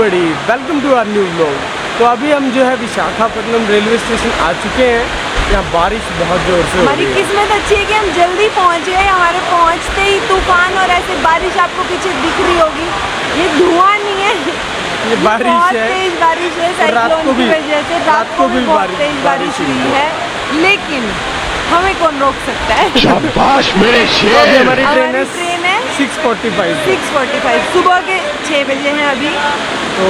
Everybody, welcome to our new vlog. तो अभी हम जो है विशाखापट्टनम रेलवे स्टेशन आ चुके हैं। यहाँ बारिश बहुत जोर से हो रही है। हमारी किस्मत अच्छी है कि हम जल्दी पहुँच गए। हमारे पहुँचते ही तूफान और ऐसे बारिश आपको पीछे दिख रही होगी। ये धुआं नहीं है, ये बारिश है, तेज बारिश है। साइक्लोन की वजह से रात को भी बहुत तेज बारिश हुई है, लेकिन हमें कौन रोक सकता है। शाबाश मेरे शेर। अभी हमारी ट्रेन है 6:45 सुबह के 6 बजे हैं अभी। तो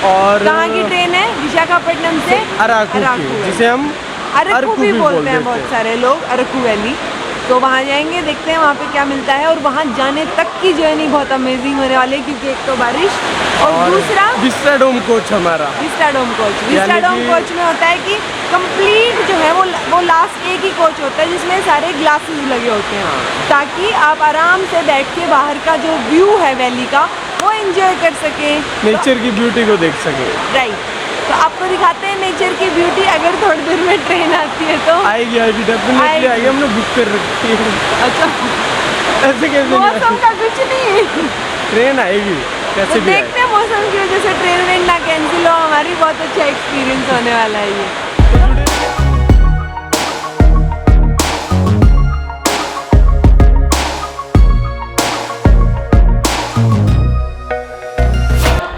और कहाँ की ट्रेन है? विशाखापट्टनम से अराकू की, जिसे हम अरकू भी बोलते हैं बहुत सारे लोग, अरकू वैली। तो वहाँ जाएंगे, देखते हैं वहाँ पे क्या मिलता है। और वहाँ जाने तक की जर्नी बहुत अमेजिंग होने वाली है, क्योंकि एक तो बारिश और दूसरा विस्टाडोम कोच हमारा। विस्टाडोम कोच में होता है कि कंप्लीट जो है वो लास्ट एक ही कोच होता है जिसमें सारे ग्लासेस लगे होते हैं, ताकि आप आराम से बैठ के बाहर का जो व्यू है वैली का वो एंजॉय कर सकें, नेचर की ब्यूटी को देख सकें। राइट। तो आपको दिखाते हैं नेचर की ब्यूटी। अगर थोड़ी देर में ट्रेन आती है तो आएगी डेफिनेटली आएगी। हमने बुक कर रखी है। अच्छा, ऐसे कैसे मौसम का कुछ नहीं, ट्रेन आएगी कैसे तो भी देखते हैं मौसम की वजह से ट्रेन वेन ना कैंसिल हो। हमारी बहुत अच्छा एक्सपीरियंस होने वाला है ये।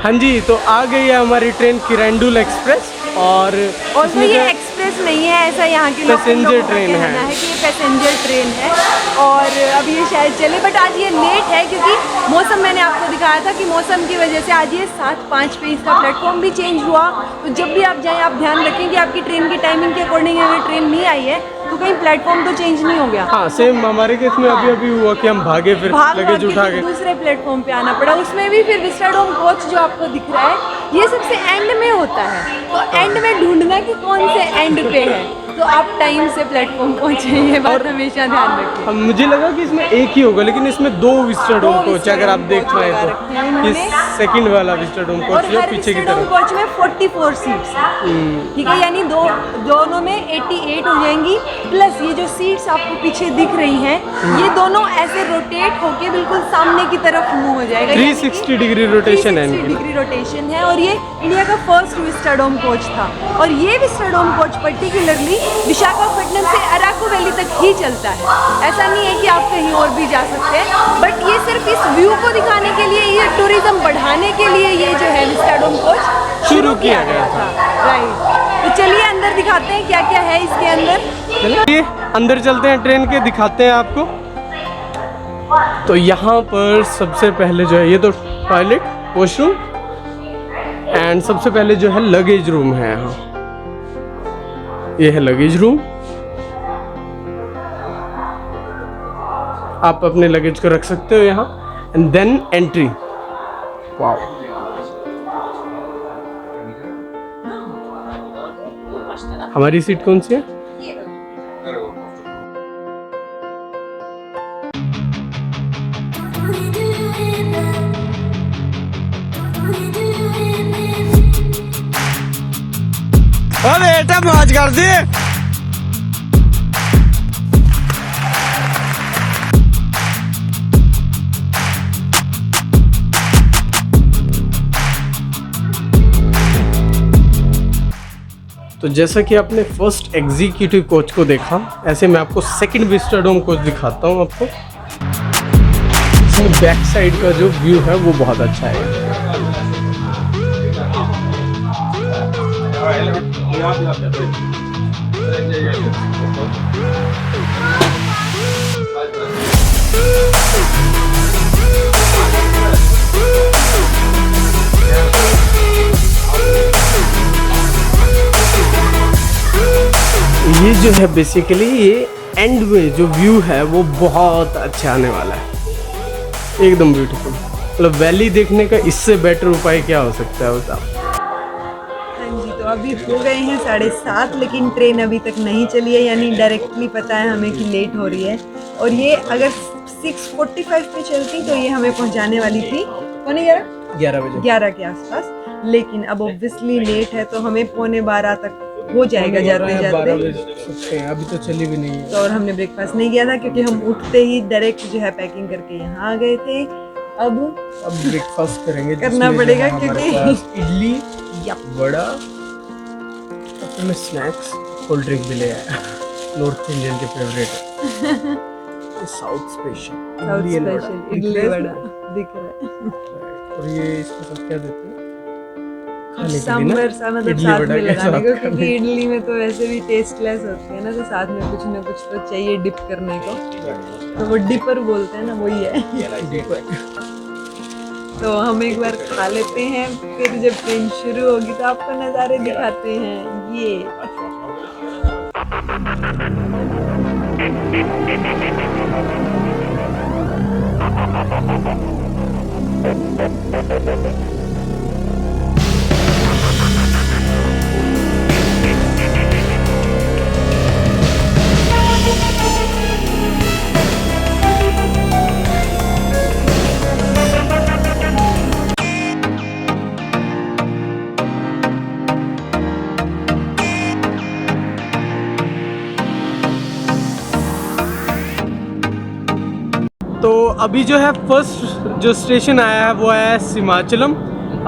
हाँ जी, तो आ गई है हमारी ट्रेन किरंदुल एक्सप्रेस। और तो ये एक्सप्रेस नहीं है, ऐसा यहाँ के पैसेंजर ट्रेन है कि ये पैसेंजर ट्रेन है और अब ये शायद चले। बट आज ये लेट है क्योंकि मौसम, मैंने आपको दिखाया था कि मौसम की वजह से आज ये 7:05 पे इसका प्लेटफॉर्म भी चेंज हुआ। तो जब भी आप जाएँ, आप ध्यान रखें कि आपकी ट्रेन की टाइमिंग के अकॉर्डिंग अगर ट्रेन नहीं आई है तो कहीं प्लेटफॉर्म तो चेंज नहीं हो गया। हाँ, सेम हमारे केस में अभी हुआ कि हम भागे, फिर लगेज उठा के दूसरे प्लेटफॉर्म पे आना पड़ा। उसमें भी फिर विस्टाडोम कोच जो आपको दिख रहा है, ये सबसे एंड में होता है। तो एंड में ढूंढना कि कौन से एंड पे है, तो आप टाइम से प्लेटफॉर्म पहुंचे, ये बात हमेशा ध्यान रखें। मुझे लगा कि इसमें एक ही होगा, लेकिन इसमें 2 विस्टाडोम कोच, अगर आप देख पाए तो। ये सेकंड वाला विस्टाडोम कोच जो पीछे की तरफ। कोच में 44 सीट्स, ठीक है, यानी दोनों में 88 हो जाएंगी। प्लस ये जो सीट्स आपको पीछे दिख रही हैं, ये दोनों ऐसे रोटेट होके बिल्कुल सामने की तरफ मूव हो जाएगा। 360 डिग्री रोटेशन है, 360 डिग्री रोटेशन है। और ये इंडिया का फर्स्ट विस्टाडोम कोच था। और ये विस्टाडोम कोच पर्टिकुलरली विशाखापट्टनम से अराकू वैली तक ही चलता है। ऐसा नहीं है कि आप कहीं और भी जा सकते हैं, बट ये सिर्फ इस व्यू को दिखाने के लिए, ये टूरिज्म बढ़ाने के लिए ये जो है विस्टाडोम कोच शुरू किया गया था। राइट, तो चलिए अंदर दिखाते हैं क्या क्या है इसके अंदर। चलिए अंदर चलते हैं, ट्रेन के दिखाते हैं आपको। तो यहाँ पर सबसे पहले जो है, ये तो टॉयलेट, वॉशरूम एंड सबसे पहले जो है लगेज रूम है। यहाँ ये है लगेज रूम। आप अपने लगेज को रख सकते हो यहाँ। And then entry. वाओ, हमारी सीट कौन सी है? अरे बेटा मौज कर दे। तो जैसा कि आपने फर्स्ट एग्जीक्यूटिव कोच को देखा, ऐसे मैं आपको सेकंड विस्टाडोम कोच दिखाता हूँ आपको। इसमें बैक साइड का जो व्यू है वो बहुत अच्छा है। ये जो है बेसिकली ये एंड में जो व्यू है वो बहुत अच्छा आने वाला है, एकदम ब्यूटीफुल। मतलब वैली देखने का इससे बेटर उपाय क्या हो सकता है बताओ। तो अभी हो गए हैं 7:30, लेकिन ट्रेन अभी तक नहीं चली है, यानी डायरेक्टली पता है हमें कि लेट हो रही है। और ये अगर 6:45 पे चलती तो ये हमें पहुंचाने वाली थी 11 के आसपास। लेकिन अब ऑब्वियसली लेट है तो हमें 11:15 तक हो जाएगा जाते जाते। अभी तो चली भी नहीं है। तो और हमने ब्रेकफास्ट नहीं किया था क्योंकि हम उठते ही डायरेक्ट जो है पैकिंग करके यहाँ आ गए थे। अब ब्रेकफास्ट करेंगे करना जिसमें जो पड़ेगा है हमारे क्योंकि- पास इडली, यप। वड़ा, अपने स्नैक्स, कोल्ड ड्रिंक भी ले आया। नॉर्थ इंडियन के फेवरेट है। South special south and vada. Special दिख इडली रहा है वड़ा इसमें? दिख रहा है। और ये इसके साथ क्या देते हैं? खाने के लिए ना? सांभर सा मतलब इडली साथ वड़ा में के लगाने साथ को, खाने क्योंकि इडली में तो वैसे भी टेस्टलेस होती है ना, तो साथ में कुछ ना कुछ तो चाहिए डिप करने को, तो वो डिपर बोलते हैं ना, वही है। तो हम एक बार खा लेते हैं, फिर जब ट्रेन शुरू होगी तो आपको नज़ारे दिखाते हैं। ये तो अभी जो है फर्स्ट जो स्टेशन आया है वो आया है सिमाचलम।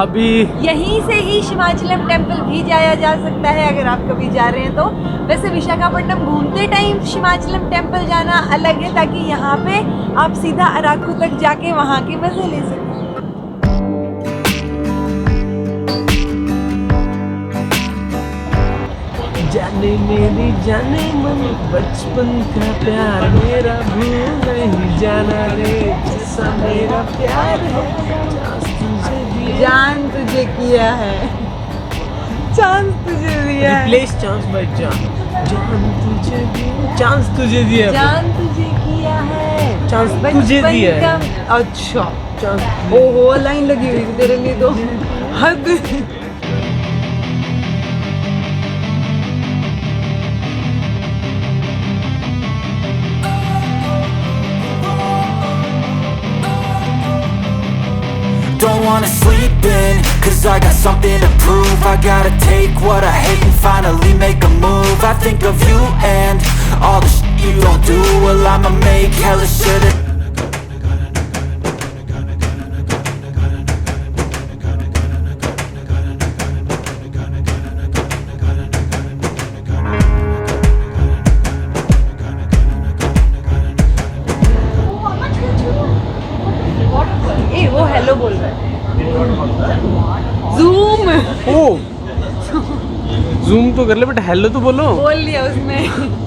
अभी यहीं से ही शिमाचलम टेम्पल भी जाया जा सकता है अगर आप कभी जा रहे हैं तो। वैसे विशाखापट्टनम घूमते टाइम शिमाचलम टेम्पल जाना अलग है, ताकि यहाँ पे आप सीधा अराकू तक जाके वहाँ के मजे ले सकें। जाने मेरी जाने मन, बचपन का प्यार मेरा भूल नहीं जाना रे, जैसा मेरा प्यार है चांस तुझे दिया। जान तुझे किया है, चांस तुझे दिया है, रिप्लेस चांस बाय जान, जान तुझे दिया, चांस तुझे दिया, जान तुझे किया है, चांस बचपन तुझे दिया है, का- अच्छा चांस ओहो लाइन लगी हुई थी तेरे लिए तो हद। Don't wanna sleep in, cause I got something to prove. I gotta take what I hate and finally make a move. I think of you and all the shit you don't do. Well, I'ma make hella sure that ए वो hello बोल रहा है। Zoom ओ zoom तो कर ले but hello तो बोलो। बोल लिया उसमें।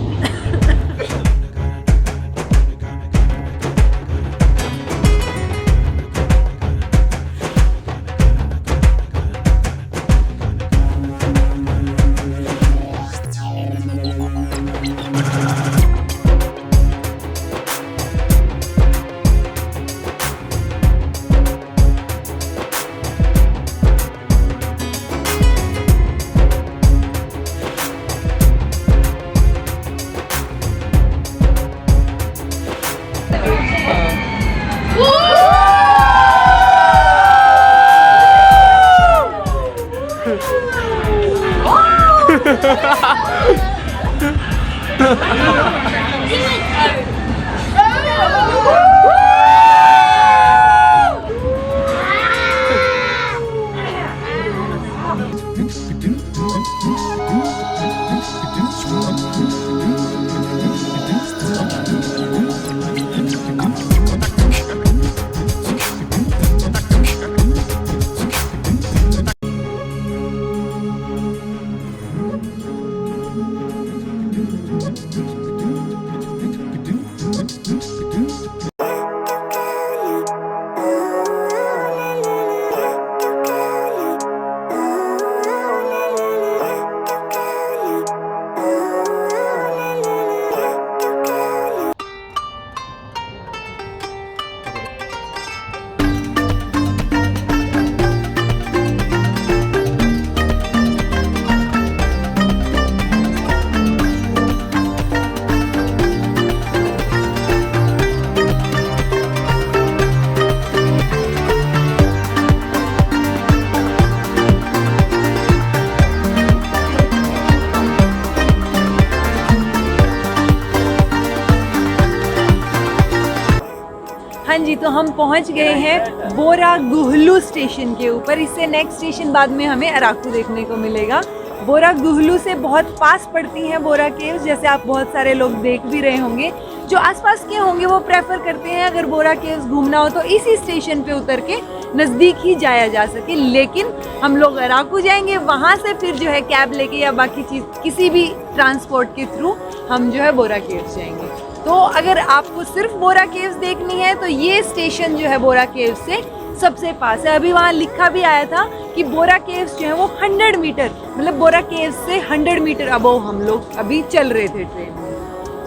जी, तो हम पहुंच गए हैं बोरागुहलू स्टेशन के ऊपर। इससे नेक्स्ट स्टेशन बाद में हमें अराकू देखने को मिलेगा। बोरागुहलू से बहुत पास पड़ती हैं बोरा केव्स, जैसे आप बहुत सारे लोग देख भी रहे होंगे। जो आसपास के होंगे वो प्रेफर करते हैं अगर बोरा केव्स घूमना हो तो इसी स्टेशन पे उतर के नज़दीक ही जाया जा सके, लेकिन हम लोग अराकू जाएंगे, वहाँ से फिर जो है कैब लेके या बाकी चीज़ किसी भी ट्रांसपोर्ट के थ्रू हम जो है बोरा केव्स जाएंगे। तो अगर आपको सिर्फ बोरा केव्स देखनी है तो ये स्टेशन जो है बोरा केव्स से सबसे पास है। अभी वहाँ लिखा भी आया था कि बोरा केव्स जो है वो 100 मीटर, मतलब बोरा केव्स से 100 मीटर अबव हम लोग अभी चल रहे थे ट्रेन में।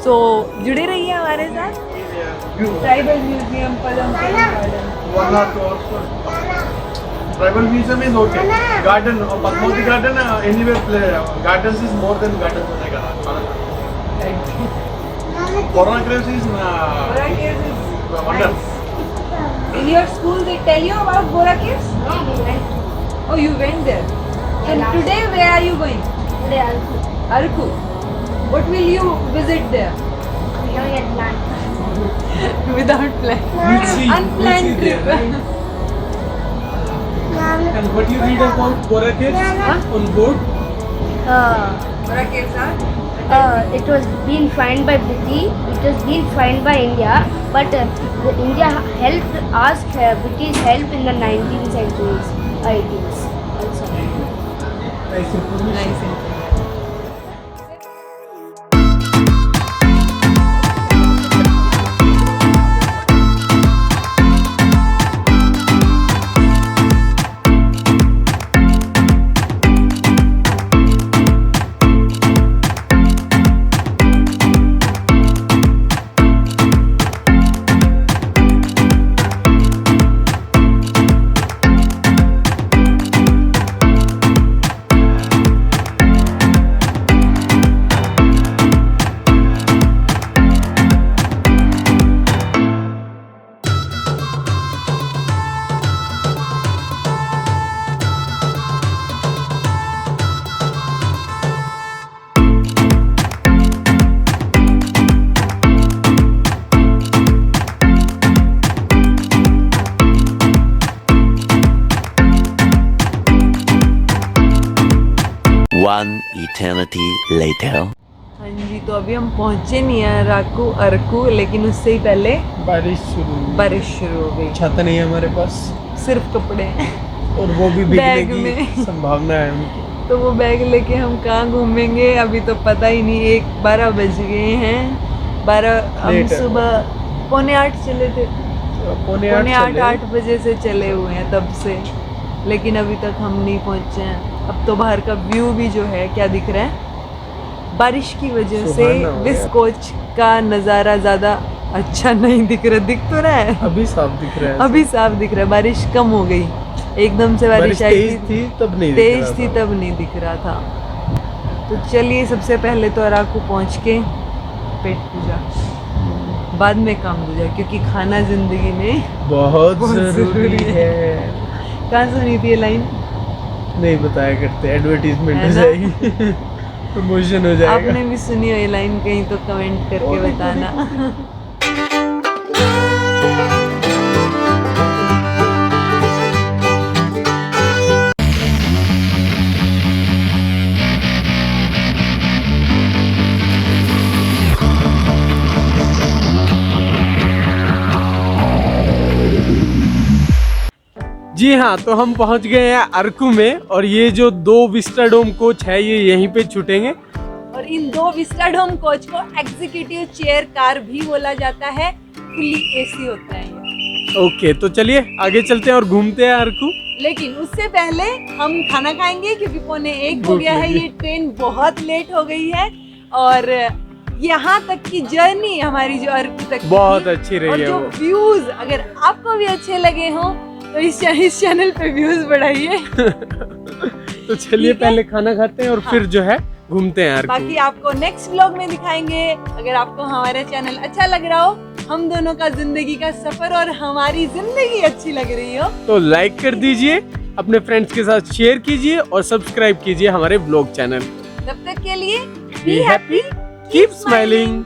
सो जुड़े रहिए हमारे साथ। Tribal museum, Padampur garden, Tribal museum is okay. Garden, Padmavati garden, anywhere gardens is more than gardens banaega. Corona Caves is Bora caves is wonder. In your school they tell you about Bora Caves? Oh, you went there. And today where are you going? Arku. What will you visit there? Without plan. Unplanned trip. And what you read about Bora Caves on board? Bora Caves are? It was being found by British. It was being found by India, but India helped ask British help in the 19th centuries, 18th also. Nice information. Nice. One eternity later. हाँ जी, तो अभी हम पहुँचे नहीं हैं अरकू, लेकिन उससे ही पहले बारिश शुरू हो गई। छाता नहीं है हमारे पास, सिर्फ कपड़े हैं और वो भी भीगने बैग की में। संभावना है उनकी। तो वो बैग लेके हम कहाँ घूमेंगे अभी तो पता ही नहीं। 12 बज गए हैं। 12 हम Late है। सुबह 7:45 चले थे। पौने 8 बजे से चले हुए हैं तब से, लेकिन अभी तक हम नहीं पहुँचे हैं। अब तो बाहर का व्यू भी जो है क्या दिख रहा है, बारिश की वजह से सुहाना हो विस गया। कोच का नज़ारा ज़्यादा अच्छा नहीं दिख रहा। दिख तो रहा है, अभी साफ दिख रहा है। अभी साफ दिख रहा है। बारिश कम हो गई, एकदम से बारिश आई तेज थी तब नहीं दिख तेज रहा थी था। तब नहीं दिख रहा था। तो चलिए सबसे पहले तो अराकू पहुँच के पेट पूजा, बाद में काम दूजा, क्योंकि खाना जिंदगी में बहुत जरूरी जरूरी है। कहाँ सुनी थी ये लाइन? नहीं बताया करते, एडवर्टीजमेंट है हो ना? जाएगी, प्रमोशन हो जाएगा। आपने भी सुनी हो ये लाइन कहीं तो कमेंट करके बताना। जी हाँ, तो हम पहुंच गए हैं अरकू में, और ये जो 2 विस्टाडोम कोच है ये यहीं पे छूटेंगे। और इन 2 विस्टाडोम कोच को एग्जीक्यूटिव चेयर कार भी बोला जाता है। फुली एसी होता है ये। ओके, तो चलिए आगे चलते हैं और घूमते हैं अरकू। लेकिन उससे पहले हम खाना खाएंगे क्योंकि 1:45 हो भूख गया है। लगी। ये ट्रेन बहुत लेट हो गई है और यहाँ तक की जर्नी हमारी जो अरकू तक की बहुत थी, अच्छी रही और है जो वो। व्यूज अगर आपको भी अच्छे लगे हों तो इस चैनल पे व्यूज बढ़ाइए। तो चलिए ठीक है? पहले खाना खाते हैं और फिर जो है घूमते हैं अरकू। बाकी आपको नेक्स्ट व्लॉग में दिखाएंगे। अगर आपको हमारा चैनल अच्छा लग रहा हो, हम दोनों का जिंदगी का सफर और हमारी जिंदगी अच्छी लग रही हो, तो लाइक कर दीजिए, अपने फ्रेंड्स के साथ शेयर कीजिए और सब्सक्राइब कीजिए हमारे ब्लॉग चैनल। तब तक के लिए बी हैप्पी, कीप स्माइलिंग।